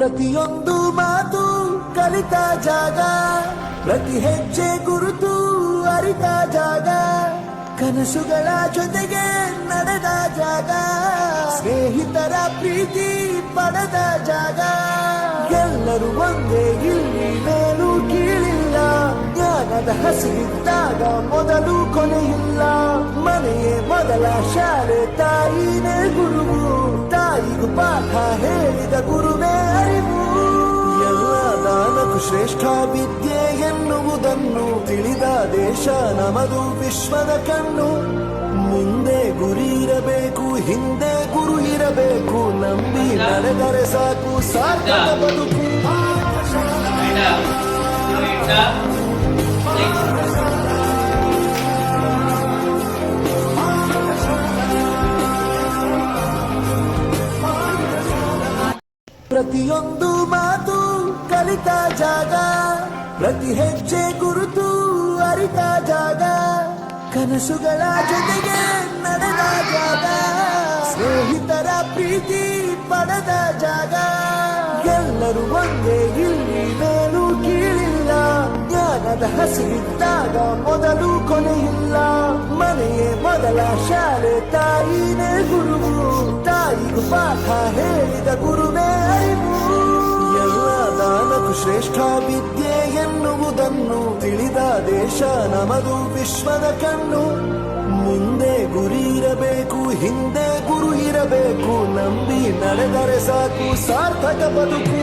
ಪ್ರತಿಯೊಂದು ಮಾತು ಕಲಿತ ಜಾಗ, ಪ್ರತಿ ಹೆಜ್ಜೆ ಗುರುತು ಅರಿತ ಜಾಗ, ಕನಸುಗಳ ಜೊತೆಗೆ ನಡೆದ ಜಾಗ, ಸ್ನೇಹಿತರ ಪ್ರೀತಿ ಪಡೆದ ಜಾಗ. ಎಲ್ಲರೂ ಒಂದೇ, ಇಲ್ಲಿ ಮೇಲೂ ಕೀಳಿಲ್ಲ, ಜ್ಞಾನದ ಹಸಿರಿದ್ದಾಗ ಮೊದಲು ಕೊನೆಯಿಲ್ಲ. ಮನೆಯೇ ಮೊದಲ ಶಾಲೆ, ತಾಯಿನೇ ಗುರುವು, ತಾಯಿಗೂ ಪಾಠ ಹೇಳಿದ ಗುರುವೇ ಅರಿವು. ಎಲ್ಲ ದಾನಕ್ಕೂ ಶ್ರೇಷ್ಠ ವಿದ್ಯೆ ಎನ್ನುವುದನ್ನು ತಿಳಿದ ದೇಶ ನಮದು, ವಿಶ್ವದ ಕಣ್ಣು. ಮುಂದೆ ಗುರಿ ಇರಬೇಕು, ಹಿಂದೆ ಗುರು ಇರಬೇಕು, ನಂಬಿ ನಡೆದರೆ ಸಾಕು ಸಾರ್ಥಕ ಬದುಕು. ಪ್ರತಿಯೊಂದು ಮಾತು ಕಲಿತ ಜಾಗ, ಪ್ರತಿ ಹೆಜ್ಜೆ ಗುರುತು ಅರಿತ ಜಾಗ, ಕನಸುಗಳ ಜೊತೆಗೆ ನಡೆದ ಜಾಗ, ಸ್ನೇಹಿತರ ಪ್ರೀತಿ ಪಡೆದ ಜಾಗ. ಎಲ್ಲರೂ ಒಂದೇ, ಇಲ್ಲಿ ಮೇಲೂ ಕೀಳಿಲ್ಲ, ಜ್ಞಾನದ ಹಸಿರಿದ್ದಾಗ ಮೊದಲು ಕೊನೆಯಿಲ್ಲ. ಮನೆಯೇ ಮೊದಲ ಶಾಲೆ, ತಾಯಿನೇ ಗುರುವು, ತಾಯಿಗೂ ಪಾಠ ಹೇಳಿದ ಗುರುವೇ ಅರಿವು. ಎಲ್ಲ ದಾನಕ್ಕೂ ಶ್ರೇಷ್ಠ ವಿದ್ಯೆ ಎನ್ನುವುದನ್ನು ತಿಳಿದ ದೇಶ ನಮದು, ವಿಶ್ವದ ಕಣ್ಣು. ಮುಂದೆ ಗುರಿ ಇರಬೇಕು, ಹಿಂದೆ ಗುರು ಇರಬೇಕು, ನಂಬಿ ನಡೆದರೆ ಸಾಕು ಸಾರ್ಥಕ ಬದುಕು.